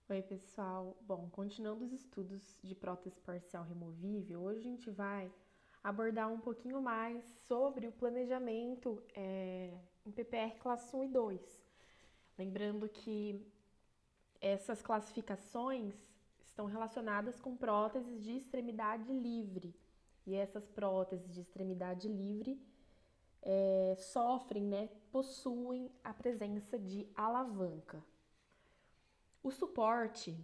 Oi, pessoal. Bom, continuando os estudos de prótese parcial removível, hoje a gente vai abordar um pouquinho mais sobre o planejamento em PPR classe 1 e 2. Lembrando que essas classificações estão relacionadas com próteses de extremidade livre. E essas próteses de extremidade livre sofrem, possuem a presença de alavanca. O suporte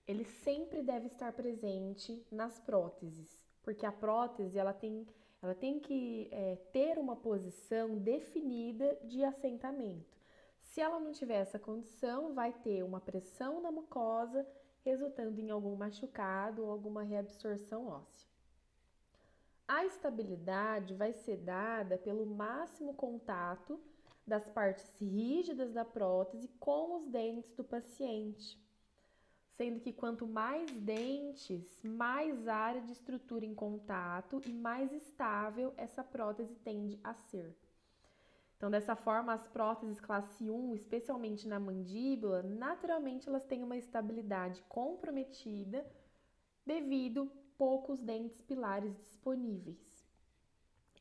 ele sempre deve estar presente nas próteses, porque a prótese ela tem que ter uma posição definida de assentamento. Se ela não tiver essa condição, vai ter uma pressão na mucosa, resultando em algum machucado ou alguma reabsorção óssea. A estabilidade vai ser dada pelo máximo contato das partes rígidas da prótese com os dentes do paciente, sendo que quanto mais dentes, mais área de estrutura em contato e mais estável essa prótese tende a ser. Então, dessa forma, as próteses classe 1, especialmente na mandíbula, naturalmente elas têm uma estabilidade comprometida devido poucos dentes pilares disponíveis.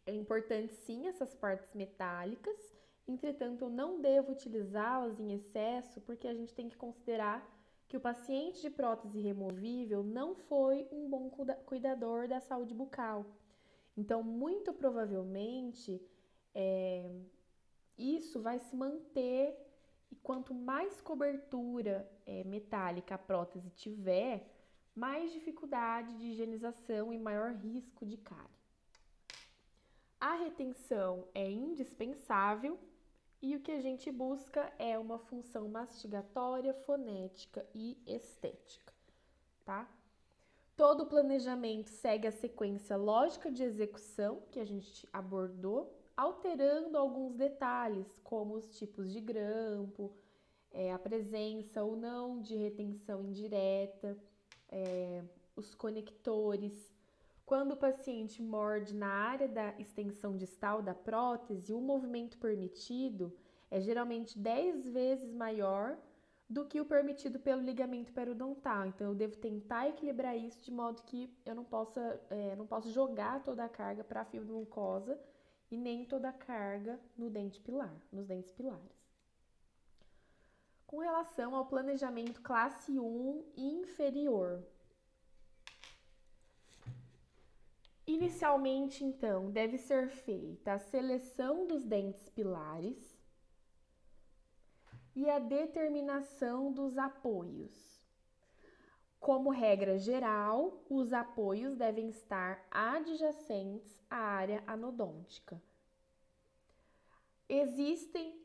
É importante sim essas partes metálicas, entretanto eu não devo utilizá-las em excesso porque a gente tem que considerar que o paciente de prótese removível não foi um bom cuidador da saúde bucal. Então, muito provavelmente, isso vai se manter e quanto mais cobertura metálica a prótese tiver, mais dificuldade de higienização e maior risco de cárie. A retenção é indispensável e o que a gente busca é uma função mastigatória, fonética e estética, tá? Todo o planejamento segue a sequência lógica de execução que a gente abordou, alterando alguns detalhes, como os tipos de grampo, a presença ou não de retenção indireta, os conectores. Quando o paciente morde na área da extensão distal da prótese, o movimento permitido é geralmente 10 vezes maior do que o permitido pelo ligamento periodontal. Então, eu devo tentar equilibrar isso de modo que eu não posso jogar toda a carga para a fibromucosa e nem toda a carga no dente pilar, nos dentes pilares. Com relação ao planejamento classe 1 inferior, inicialmente, então, deve ser feita a seleção dos dentes pilares e a determinação dos apoios. Como regra geral, os apoios devem estar adjacentes à área anodôntica. Existem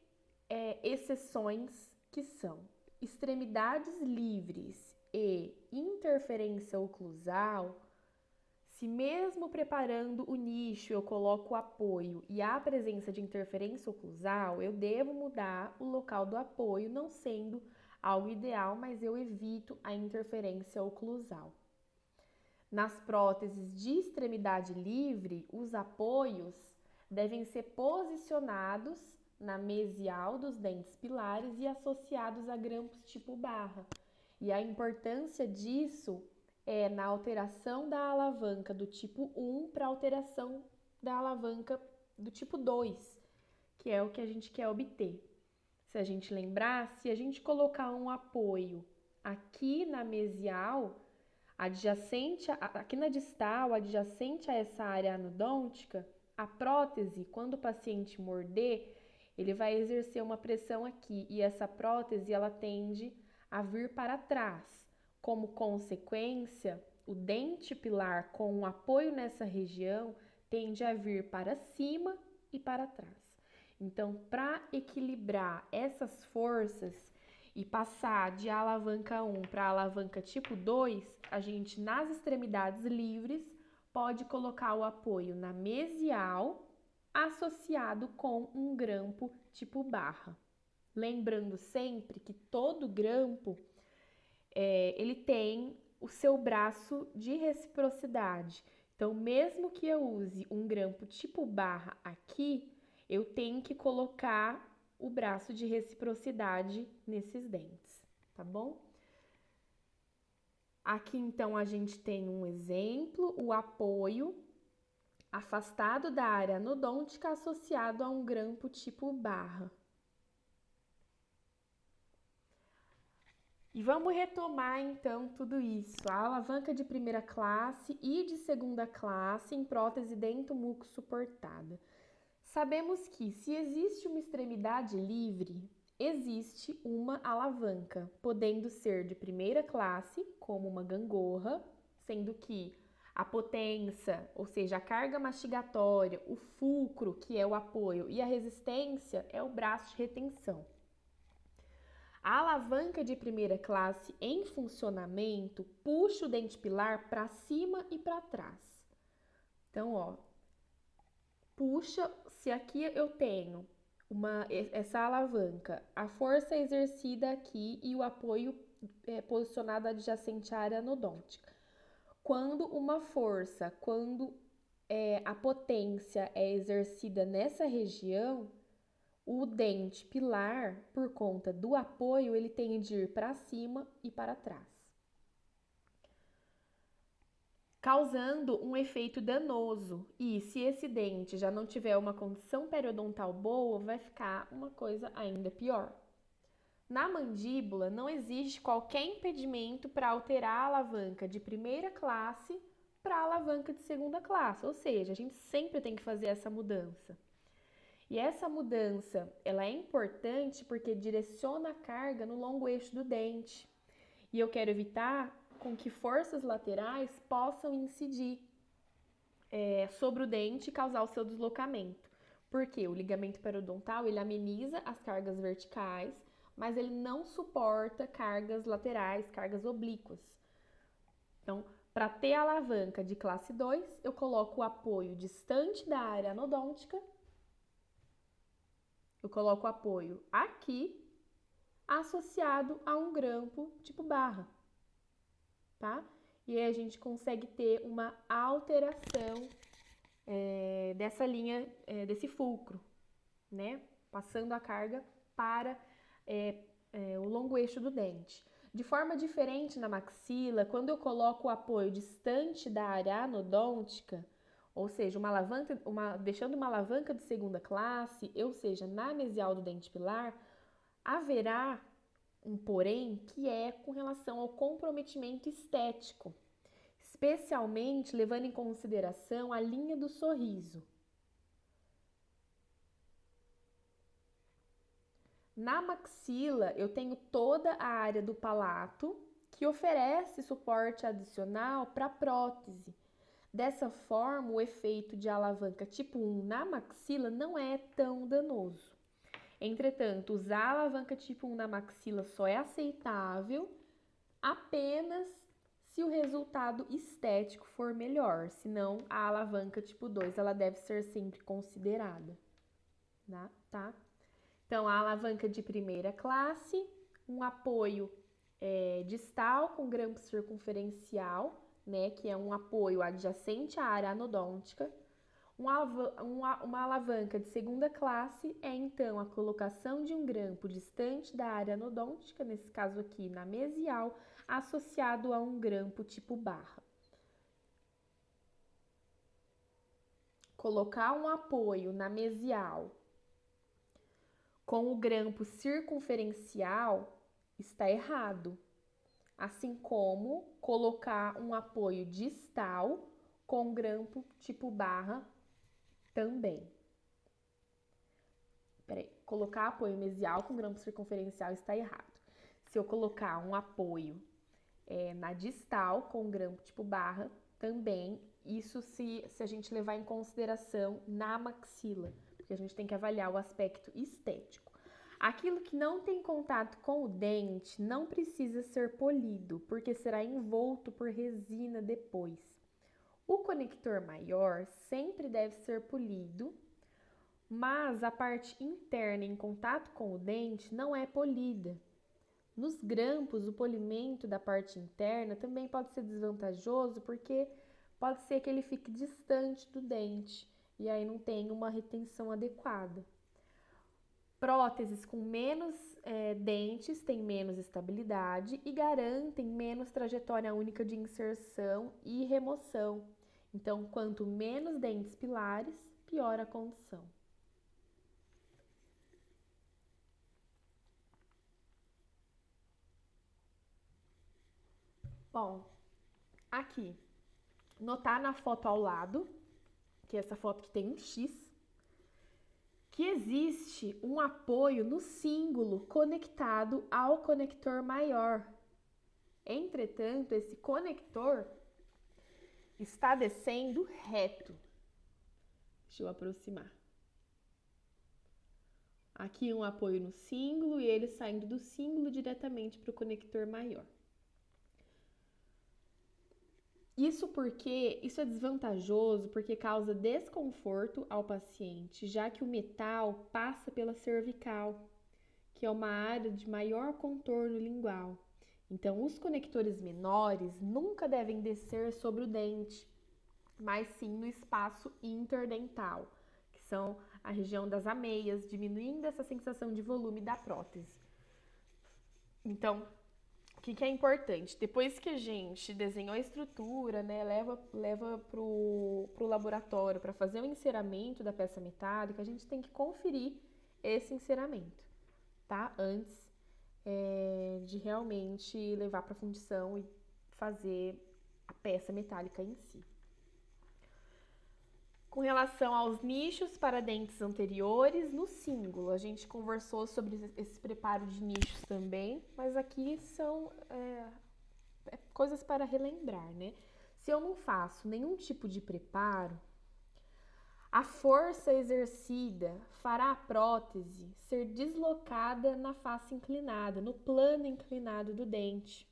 exceções que são extremidades livres e interferência oclusal. Se mesmo preparando o nicho eu coloco o apoio e há presença de interferência oclusal, eu devo mudar o local do apoio, não sendo algo ideal, mas eu evito a interferência oclusal. Nas próteses de extremidade livre, os apoios devem ser posicionados na mesial dos dentes pilares e associados a grampos tipo barra. E a importância disso é na alteração da alavanca do tipo 1 para a alteração da alavanca do tipo 2, que é o que a gente quer obter. Se a gente lembrar, se a gente colocar um apoio aqui na mesial, adjacente, aqui na distal, adjacente a essa área anodôntica, a prótese, quando o paciente morder, ele vai exercer uma pressão aqui e essa prótese ela tende a vir para trás. Como consequência, o dente pilar com um apoio nessa região tende a vir para cima e para trás. Então, para equilibrar essas forças e passar de alavanca 1 para alavanca tipo 2, a gente nas extremidades livres pode colocar o apoio na mesial associado com um grampo tipo barra. Lembrando sempre que todo grampo ele tem o seu braço de reciprocidade. Então, mesmo que eu use um grampo tipo barra aqui, eu tenho que colocar o braço de reciprocidade nesses dentes, tá bom? Aqui, então, a gente tem um exemplo, o apoio afastado da área anodôntica associado a um grampo tipo barra. E vamos retomar, então, tudo isso. A alavanca de primeira classe e de segunda classe em prótese dento-muco suportada. Sabemos que, se existe uma extremidade livre, existe uma alavanca, podendo ser de primeira classe, como uma gangorra, sendo que a potência, ou seja, a carga mastigatória, o fulcro, que é o apoio, e a resistência é o braço de retenção. A alavanca de primeira classe em funcionamento puxa o dente pilar para cima e para trás. Então, ó, puxa, se aqui eu tenho essa alavanca, a força é exercida aqui e o apoio é posicionado adjacente à área anodôntica. Quando a potência é exercida nessa região, o dente pilar, por conta do apoio, ele tem de ir para cima e para trás, causando um efeito danoso. E se esse dente já não tiver uma condição periodontal boa, vai ficar uma coisa ainda pior. Na mandíbula, não existe qualquer impedimento para alterar a alavanca de primeira classe para a alavanca de segunda classe, ou seja, a gente sempre tem que fazer essa mudança. E essa mudança, ela é importante porque direciona a carga no longo eixo do dente. E eu quero evitar com que forças laterais possam incidir sobre o dente e causar o seu deslocamento. Porque o ligamento periodontal, ele ameniza as cargas verticais, mas ele não suporta cargas laterais, cargas oblíquas. Então, para ter a alavanca de classe 2, eu coloco o apoio distante da área anodôntica. Eu coloco o apoio aqui, associado a um grampo tipo barra, tá? E aí a gente consegue ter uma alteração dessa linha, desse fulcro, né? Passando a carga para o longo eixo do dente. De forma diferente na maxila, quando eu coloco o apoio distante da área anodôntica, ou seja, deixando uma alavanca de segunda classe, ou seja, na mesial do dente pilar, haverá um porém que é com relação ao comprometimento estético, especialmente levando em consideração a linha do sorriso. Na maxila, eu tenho toda a área do palato que oferece suporte adicional para a prótese. Dessa forma, o efeito de alavanca tipo 1 na maxila não é tão danoso. Entretanto, usar a alavanca tipo 1 na maxila só é aceitável apenas se o resultado estético for melhor, senão a alavanca tipo 2 ela deve ser sempre considerada, tá? Então, a alavanca de primeira classe, um apoio distal com grampo circunferencial, né, que é um apoio adjacente à área anodôntica. Uma alavanca de segunda classe é, então, a colocação de um grampo distante da área anodôntica, nesse caso aqui na mesial, associado a um grampo tipo barra. Colocar um apoio na mesial com o grampo circunferencial está errado, assim como colocar um apoio distal com grampo tipo barra também. Colocar apoio mesial com grampo circunferencial está errado. Se eu colocar um apoio na distal com grampo tipo barra, também, isso se a gente levar em consideração na maxila, porque a gente tem que avaliar o aspecto estético. Aquilo que não tem contato com o dente não precisa ser polido, porque será envolto por resina depois. O conector maior sempre deve ser polido, mas a parte interna em contato com o dente não é polida. Nos grampos, o polimento da parte interna também pode ser desvantajoso, porque pode ser que ele fique distante do dente e aí não tem uma retenção adequada. Próteses com menos dentes têm menos estabilidade e garantem menos trajetória única de inserção e remoção. Então, quanto menos dentes pilares, pior a condição. Bom, aqui, notar na foto ao lado, que é essa foto que tem um X, que existe um apoio no cíngulo conectado ao conector maior. Entretanto, esse conector está descendo reto. Deixa eu aproximar. Aqui um apoio no cíngulo e ele saindo do cíngulo diretamente para o conector maior. Isso é desvantajoso porque causa desconforto ao paciente, já que o metal passa pela cervical, que é uma área de maior contorno lingual. Então, os conectores menores nunca devem descer sobre o dente, mas sim no espaço interdental, que são a região das ameias, diminuindo essa sensação de volume da prótese. Então, o que é importante? Depois que a gente desenhou a estrutura, né, leva para o laboratório para fazer o enceramento da peça metálica, a gente tem que conferir esse enceramento, tá? Antes de realmente levar para a fundição e fazer a peça metálica em si. Com relação aos nichos para dentes anteriores, no cíngulo, a gente conversou sobre esse preparo de nichos também, mas aqui são coisas para relembrar, né? Se eu não faço nenhum tipo de preparo, a força exercida fará a prótese ser deslocada na face inclinada, no plano inclinado do dente,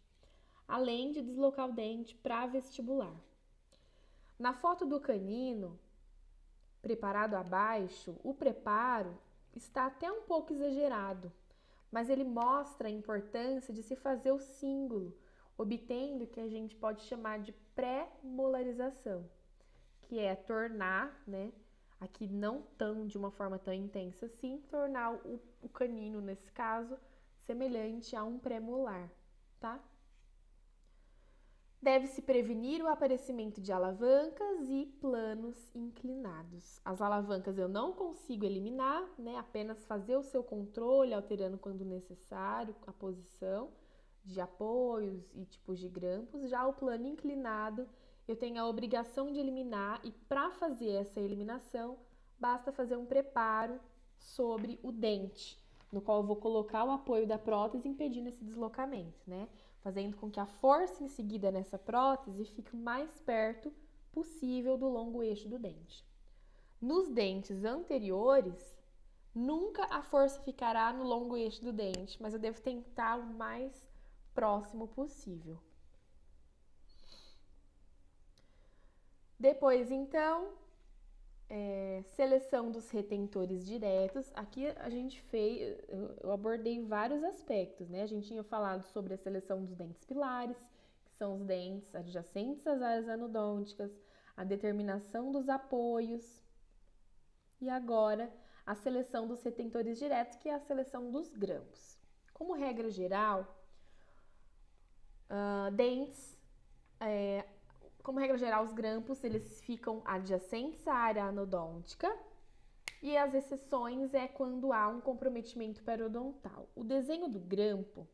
além de deslocar o dente para vestibular. Na foto do canino, preparado abaixo, o preparo está até um pouco exagerado, mas ele mostra a importância de se fazer o cíngulo, obtendo o que a gente pode chamar de pré-molarização, que é tornar, né, aqui não de uma forma tão intensa assim, tornar o canino, nesse caso, semelhante a um pré-molar, tá? Deve-se prevenir o aparecimento de alavancas e planos inclinados. As alavancas eu não consigo eliminar, né? Apenas fazer o seu controle, alterando quando necessário a posição de apoios e tipos de grampos. Já o plano inclinado, eu tenho a obrigação de eliminar e para fazer essa eliminação, basta fazer um preparo sobre o dente, no qual eu vou colocar o apoio da prótese impedindo esse deslocamento, né? Fazendo com que a força inseguida nessa prótese fique o mais perto possível do longo eixo do dente. Nos dentes anteriores, nunca a força ficará no longo eixo do dente, mas eu devo tentar o mais próximo possível. Depois, então, seleção dos retentores diretos. Aqui a gente eu abordei vários aspectos, né? A gente tinha falado sobre a seleção dos dentes pilares, que são os dentes adjacentes às áreas anodônticas, a determinação dos apoios e agora a seleção dos retentores diretos, que é a seleção dos grampos. Como regra geral, os grampos eles ficam adjacentes à área anodôntica e as exceções é quando há um comprometimento periodontal. O desenho do grampo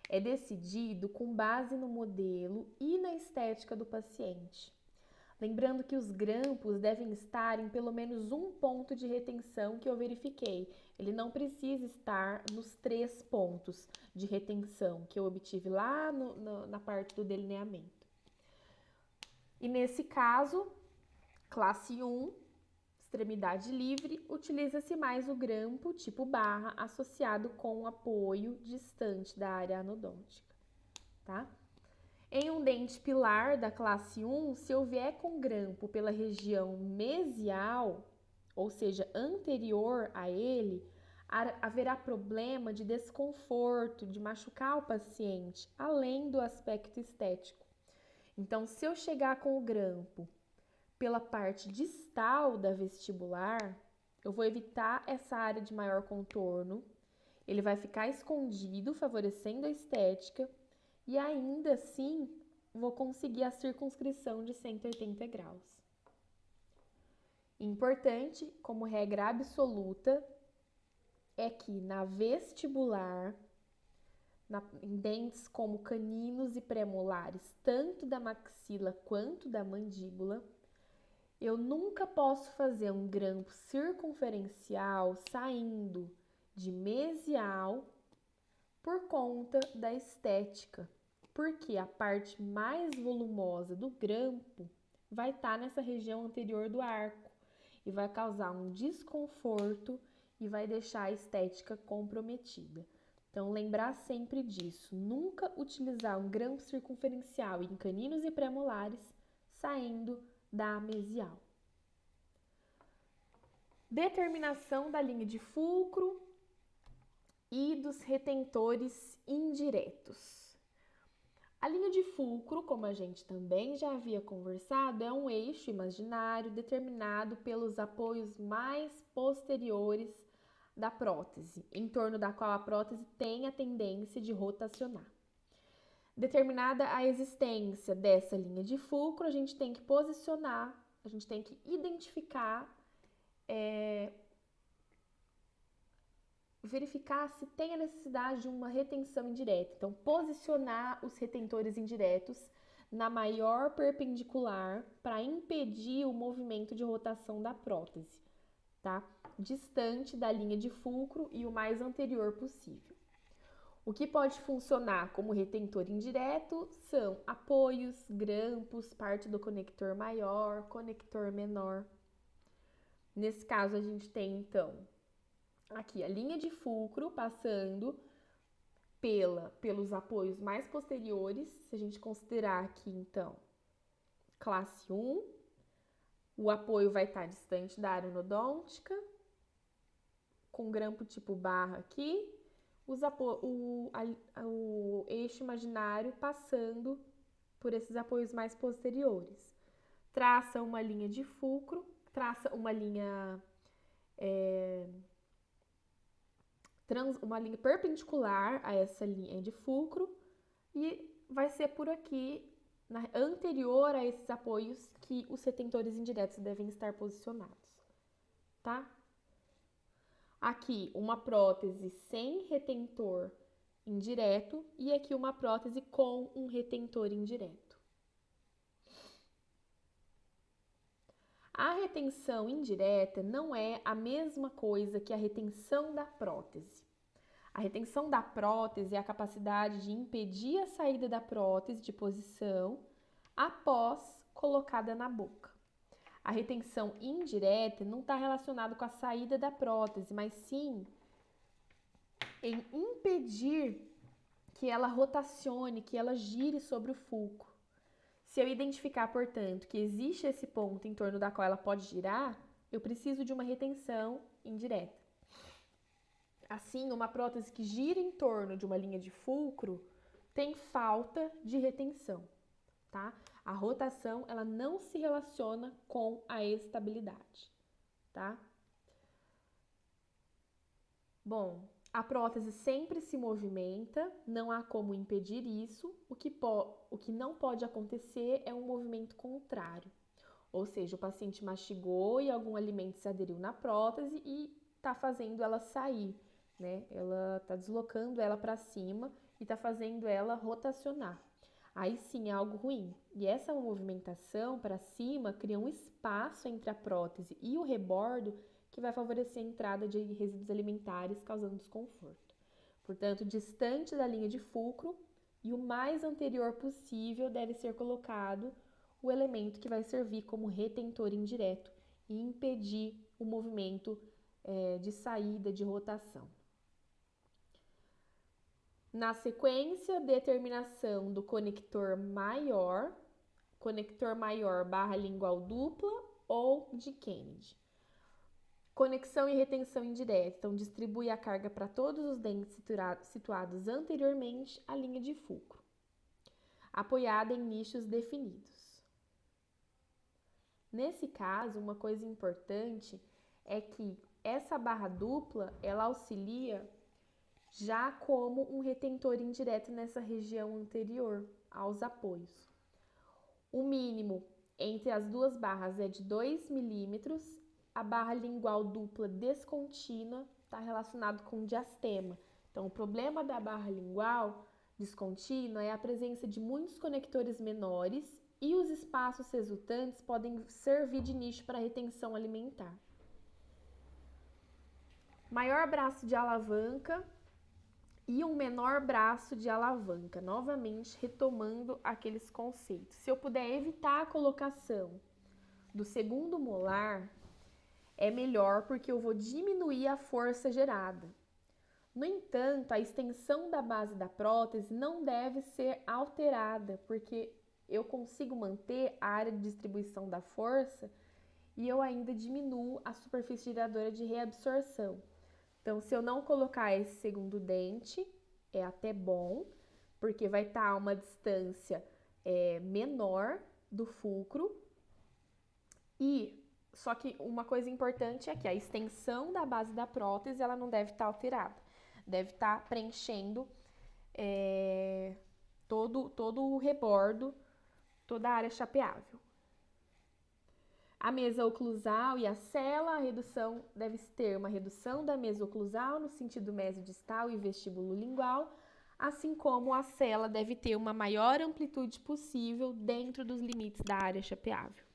é decidido com base no modelo e na estética do paciente. Lembrando que os grampos devem estar em pelo menos um ponto de retenção que eu verifiquei. Ele não precisa estar nos 3 pontos de retenção que eu obtive lá na parte do delineamento. E nesse caso, classe 1, extremidade livre, utiliza-se mais o grampo tipo barra associado com o apoio distante da área anodôntica, tá? Em um dente pilar da classe 1, se eu vier com grampo pela região mesial, ou seja, anterior a ele, haverá problema de desconforto, de machucar o paciente, além do aspecto estético. Então, se eu chegar com o grampo pela parte distal da vestibular, Eu vou evitar essa área de maior contorno, ele vai ficar escondido, favorecendo a estética, e ainda assim vou conseguir a circunscrição de 180 graus. Importante, como regra absoluta, é que na vestibular, em dentes como caninos e premolares, tanto da maxila quanto da mandíbula, eu nunca posso fazer um grampo circunferencial saindo de mesial por conta da estética, porque a parte mais volumosa do grampo vai estar nessa região anterior do arco e vai causar um desconforto e vai deixar a estética comprometida. Então, lembrar sempre disso, nunca utilizar um grampo circunferencial em caninos e premolares saindo da mesial. Determinação da linha de fulcro e dos retentores indiretos. A linha de fulcro, como a gente também já havia conversado, é um eixo imaginário determinado pelos apoios mais posteriores da prótese, em torno da qual a prótese tem a tendência de rotacionar. Determinada a existência dessa linha de fulcro, a gente tem que posicionar, a gente tem que identificar, verificar se tem a necessidade de uma retenção indireta. Então, posicionar os retentores indiretos na maior perpendicular para impedir o movimento de rotação da prótese, tá? Distante da linha de fulcro e o mais anterior possível. O que pode funcionar como retentor indireto são apoios, grampos, parte do conector maior, conector menor. Nesse caso, a gente tem, então, aqui a linha de fulcro passando pelos apoios mais posteriores. Se a gente considerar aqui, então, classe 1, o apoio vai estar distante da área endodôntica, com grampo tipo barra aqui, o eixo imaginário passando por esses apoios mais posteriores. Traça uma linha de fulcro, traça uma linha perpendicular a essa linha de fulcro e vai ser por aqui, anterior a esses apoios, que os retentores indiretos devem estar posicionados, tá? Aqui, uma prótese sem retentor indireto e aqui uma prótese com um retentor indireto. A retenção indireta não é a mesma coisa que a retenção da prótese. A retenção da prótese é a capacidade de impedir a saída da prótese de posição após colocada na boca. A retenção indireta não está relacionada com a saída da prótese, mas sim em impedir que ela rotacione, que ela gire sobre o fulcro. Se eu identificar, portanto, que existe esse ponto em torno da qual ela pode girar, eu preciso de uma retenção indireta. Assim, uma prótese que gira em torno de uma linha de fulcro tem falta de retenção, tá? A rotação, ela não se relaciona com a estabilidade, tá? Bom, a prótese sempre se movimenta, não há como impedir isso. O que não pode acontecer é um movimento contrário. Ou seja, o paciente mastigou e algum alimento se aderiu na prótese e está fazendo ela sair, né? Ela está deslocando ela para cima e está fazendo ela rotacionar. Aí sim é algo ruim. E essa movimentação para cima cria um espaço entre a prótese e o rebordo que vai favorecer a entrada de resíduos alimentares, causando desconforto. Portanto, distante da linha de fulcro e o mais anterior possível deve ser colocado o elemento que vai servir como retentor indireto e impedir o movimento de saída, de rotação. Na sequência, determinação do conector maior barra lingual dupla ou de Kennedy. Conexão e retenção indireta, então distribui a carga para todos os dentes situados anteriormente à linha de fulcro, apoiada em nichos definidos. Nesse caso, uma coisa importante é que essa barra dupla, ela auxilia já como um retentor indireto nessa região anterior aos apoios. O mínimo entre as duas barras é de 2 milímetros. A barra lingual dupla descontínua está relacionado com diastema. Então, o problema da barra lingual descontínua é a presença de muitos conectores menores e os espaços resultantes podem servir de nicho para retenção alimentar. Maior braço de alavanca e um menor braço de alavanca, novamente retomando aqueles conceitos. Se eu puder evitar a colocação do segundo molar, é melhor porque eu vou diminuir a força gerada. No entanto, a extensão da base da prótese não deve ser alterada, porque eu consigo manter a área de distribuição da força e eu ainda diminuo a superfície geradora de reabsorção. Então, se eu não colocar esse segundo dente, é até bom, porque vai estar a uma distância menor do fulcro. Só que uma coisa importante é que a extensão da base da prótese, ela não deve estar alterada. Deve estar preenchendo todo o rebordo, toda a área chapeável. A mesa oclusal e a cela, a redução deve ter uma redução da mesa oclusal no sentido mesodistal e vestíbulo lingual, assim como a cela deve ter uma maior amplitude possível dentro dos limites da área chapeável.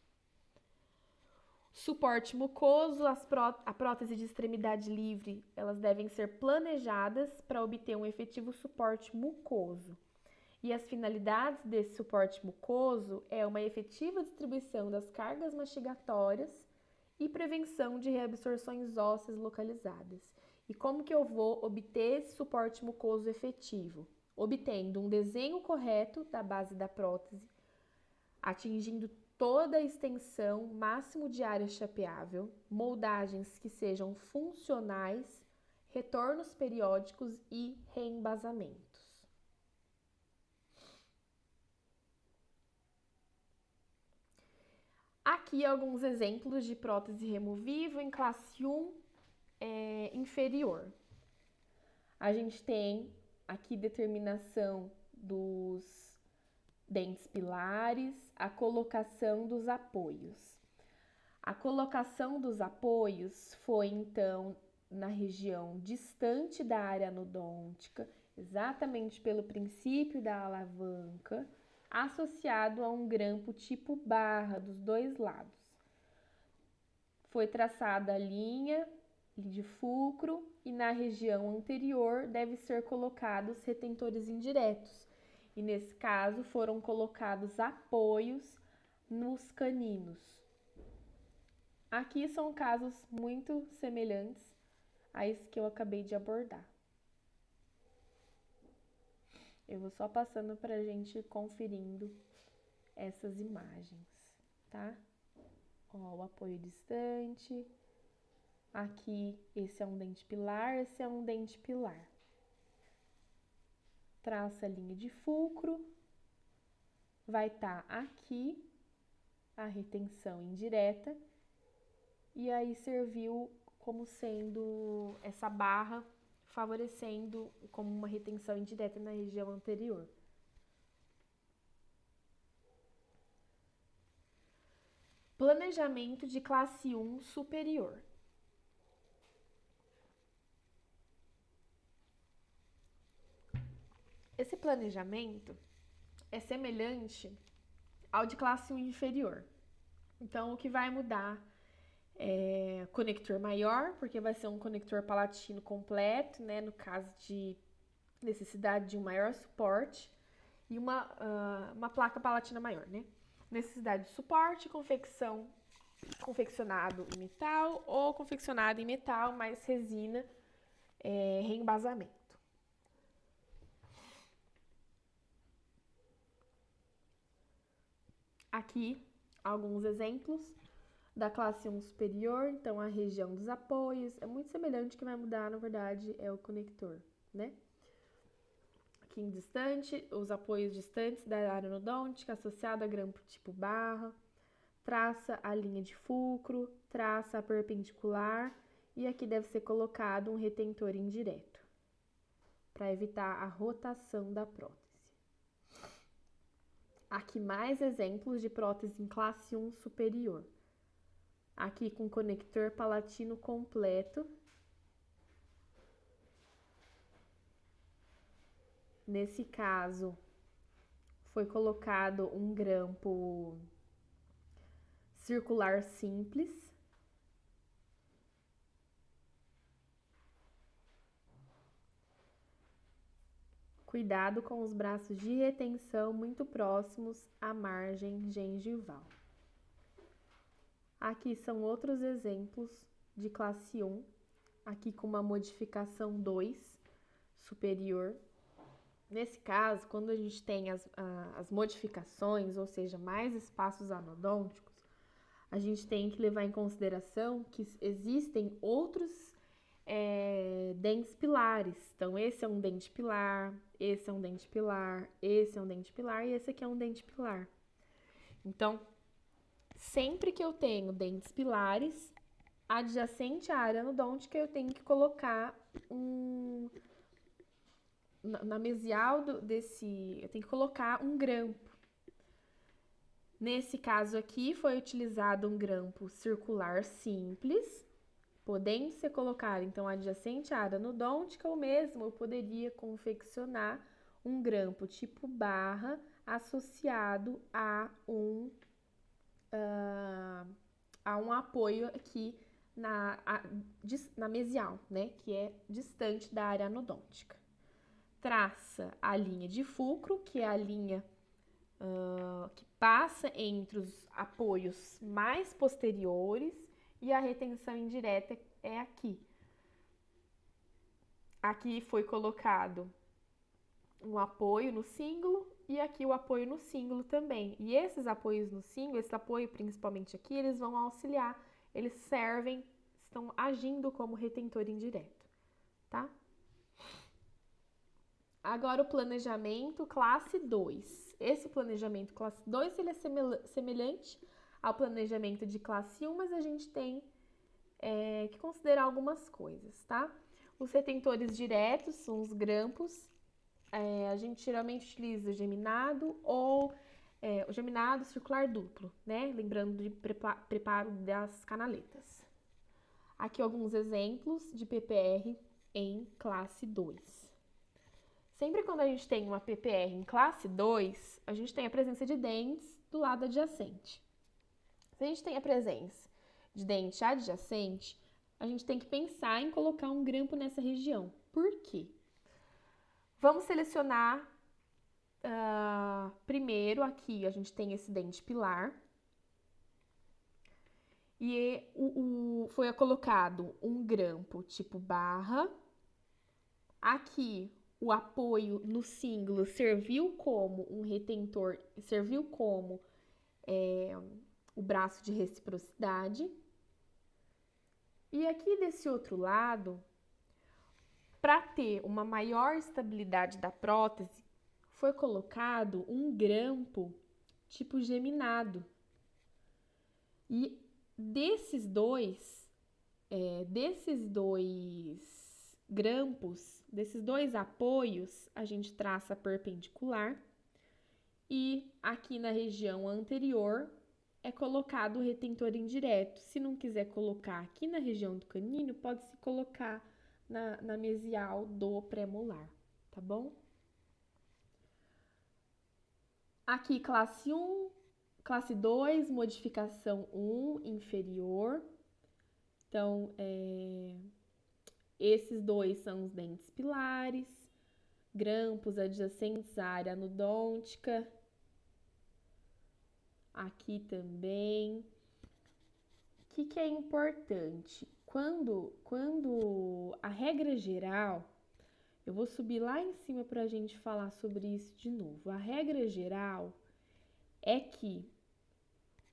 Suporte mucoso, a prótese de extremidade livre, elas devem ser planejadas para obter um efetivo suporte mucoso. E as finalidades desse suporte mucoso é uma efetiva distribuição das cargas mastigatórias e prevenção de reabsorções ósseas localizadas. E como que eu vou obter esse suporte mucoso efetivo? Obtendo um desenho correto da base da prótese, atingindo toda a extensão máximo de área chapeável, moldagens que sejam funcionais, retornos periódicos e reembasamentos. Aqui alguns exemplos de prótese removível em classe 1 inferior. A gente tem aqui determinação dos dentes pilares, a colocação dos apoios. A colocação dos apoios foi, então, na região distante da área anodôntica, exatamente pelo princípio da alavanca, associado a um grampo tipo barra dos dois lados. Foi traçada a linha de fulcro e na região anterior deve ser colocados retentores indiretos. E nesse caso foram colocados apoios nos caninos. Aqui são casos muito semelhantes a esse que eu acabei de abordar. Eu vou só passando para a gente ir conferindo essas imagens, tá? Ó, o apoio distante. Aqui, esse é um dente pilar, esse é um dente pilar. Traça a linha de fulcro. Vai estar aqui a retenção indireta. E aí serviu como sendo essa barra favorecendo como uma retenção indireta na região anterior. Planejamento de classe 1 superior. Esse planejamento é semelhante ao de classe 1 inferior. Então, o que vai mudar é conector maior, porque vai ser um conector palatino completo, né, no caso de necessidade de um maior suporte, e uma placa palatina maior, né? Necessidade de suporte, confeccionado em metal ou confeccionado em metal, mais resina, reembasamento. Aqui, alguns exemplos da classe 1 superior, então a região dos apoios, é muito semelhante, que vai mudar, na verdade, é o conector, né? Aqui em distante, os apoios distantes da área anodôntica, associado a grampo tipo barra, traça a linha de fulcro, traça a perpendicular e aqui deve ser colocado um retentor indireto, para evitar a rotação da prótese. Aqui mais exemplos de prótese em classe 1 superior. Aqui com conector palatino completo. Nesse caso, foi colocado um grampo circular simples. Cuidado com os braços de retenção muito próximos à margem gengival. Aqui são outros exemplos de classe 1, aqui com uma modificação 2 superior. Nesse caso, quando a gente tem as modificações, ou seja, mais espaços anodônticos, a gente tem que levar em consideração que existem outros dentes pilares. Então, esse é um dente pilar, esse é um dente pilar, esse é um dente pilar e esse aqui é um dente pilar. Então, sempre que eu tenho dentes pilares, adjacente à área anodôntica, eu tenho que colocar na mesial eu tenho que colocar um grampo. Nesse caso aqui, foi utilizado um grampo circular simples, podendo ser colocado, então, adjacente à área anodôntica, ou mesmo eu poderia confeccionar um grampo tipo barra associado a um apoio aqui na mesial, né, que é distante da área anodôntica. Traça a linha de fulcro, que é a linha que passa entre os apoios mais posteriores, e a retenção indireta é aqui. Aqui foi colocado um apoio no cíngulo e aqui o apoio no cíngulo também. E esses apoios no cíngulo, esse apoio principalmente aqui, eles vão auxiliar, eles estão agindo como retentor indireto, tá? Agora o planejamento classe 2. Esse planejamento classe 2, ele é semelhante ao planejamento de classe 1, mas a gente tem que considerar algumas coisas, tá? Os retentores diretos são os grampos. A gente geralmente utiliza o geminado ou o geminado circular duplo, né? Lembrando de preparo das canaletas. Aqui alguns exemplos de PPR em classe 2. Sempre quando a gente tem uma PPR em classe 2, a gente tem a presença de dentes do lado adjacente. Se a gente tem a presença de dente adjacente, a gente tem que pensar em colocar um grampo nessa região. Por quê? Vamos selecionar primeiro aqui, a gente tem esse dente pilar. E foi colocado um grampo tipo barra. Aqui, o apoio no cíngulo serviu como um retentor, serviu como o braço de reciprocidade. E aqui desse outro lado, para ter uma maior estabilidade da prótese, foi colocado um grampo tipo geminado. E desses dois grampos, desses dois apoios, a gente traça perpendicular e aqui na região anterior é colocado o retentor indireto. Se não quiser colocar aqui na região do canino, pode-se colocar na mesial do pré-molar, tá bom? Aqui classe 1, classe 2, modificação 1, inferior. Então, esses dois são os dentes pilares, grampos adjacentes à área anodôntica. Aqui também. O que é importante? Quando a regra geral, eu vou subir lá em cima para a gente falar sobre isso de novo. A regra geral é que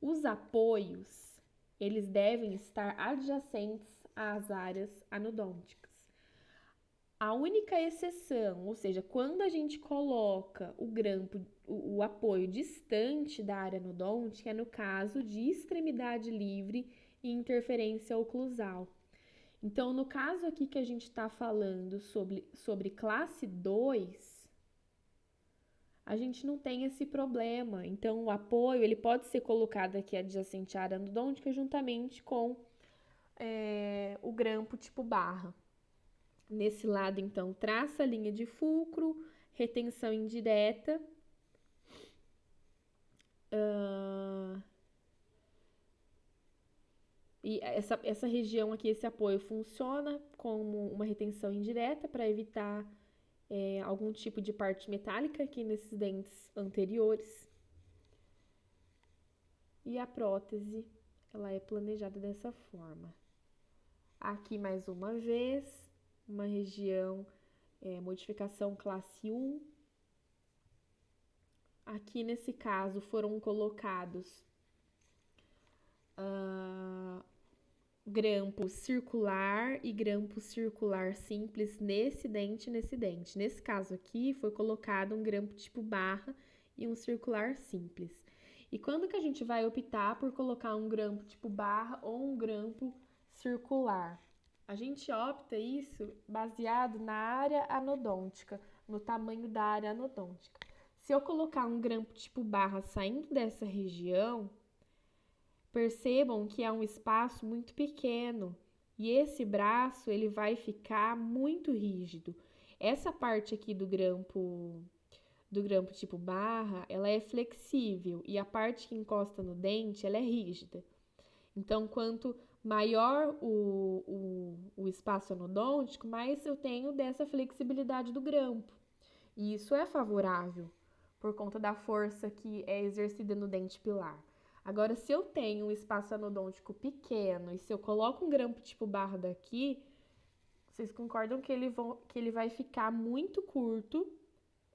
os apoios, eles devem estar adjacentes às áreas anodônticas. A única exceção, ou seja, quando a gente coloca o grampo, o apoio distante da área anodôntica, é no caso de extremidade livre e interferência oclusal. Então, no caso aqui que a gente está falando sobre classe 2, a gente não tem esse problema. Então, o apoio ele pode ser colocado aqui adjacente à área anodôntica juntamente com o grampo tipo barra. Nesse lado, então, traça a linha de fulcro, retenção indireta. E essa região aqui, esse apoio, funciona como uma retenção indireta para evitar algum tipo de parte metálica aqui nesses dentes anteriores. E a prótese, ela é planejada dessa forma. Aqui, mais uma vez, uma região, modificação classe 1. Aqui, nesse caso, foram colocados grampo circular e grampo circular simples nesse dente e nesse dente. Nesse caso aqui, foi colocado um grampo tipo barra e um circular simples. E quando que a gente vai optar por colocar um grampo tipo barra ou um grampo circular? A gente opta isso baseado na área anodôntica, no tamanho da área anodôntica. Se eu colocar um grampo tipo barra saindo dessa região, percebam que é um espaço muito pequeno e esse braço ele vai ficar muito rígido. Essa parte aqui do grampo tipo barra, ela é flexível e a parte que encosta no dente, ela é rígida. Então, quanto maior o espaço anodôntico, mais eu tenho dessa flexibilidade do grampo. E isso é favorável por conta da força que é exercida no dente pilar. Agora, se eu tenho um espaço anodôntico pequeno e se eu coloco um grampo tipo barra daqui, vocês concordam que ele vai ficar muito curto,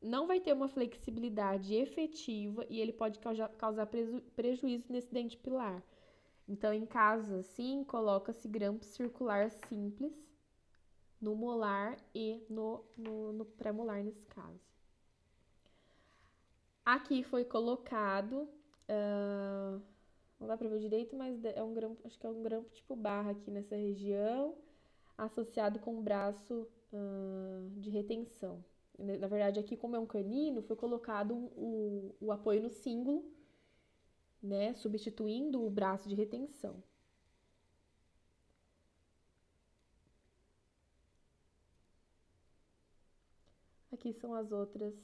não vai ter uma flexibilidade efetiva e ele pode causar prejuízo nesse dente pilar. Então, em casos assim, coloca-se grampo circular simples no molar e no pré-molar nesse caso. Aqui foi colocado, não dá pra ver direito, mas é um grampo, acho que é um grampo tipo barra aqui nessa região, associado com um braço de retenção. Na verdade, aqui como é um canino, foi colocado o apoio no cíngulo, né, substituindo o braço de retenção. Aqui são as outras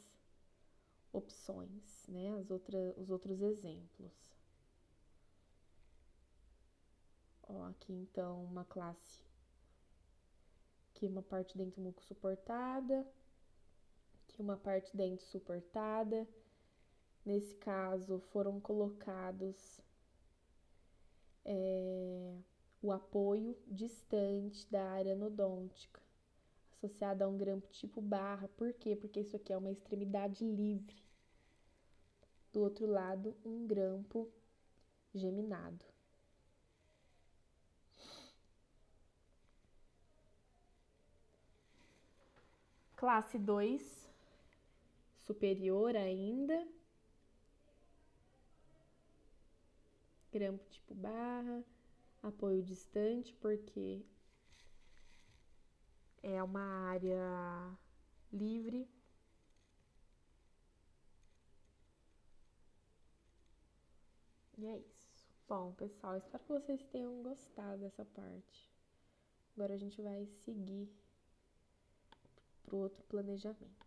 opções, né, os outros exemplos. Ó, aqui então uma classe que uma parte dente muco suportada, que uma parte dente suportada. Nesse caso foram colocados o apoio distante da área anodôntica, associado a um grampo tipo barra. Por quê? Porque isso aqui é uma extremidade livre. Do outro lado, um grampo geminado. Classe 2, superior ainda. Grampo tipo barra, apoio distante, porque é uma área livre. E é isso. Bom, pessoal, espero que vocês tenham gostado dessa parte. Agora a gente vai seguir para o outro planejamento.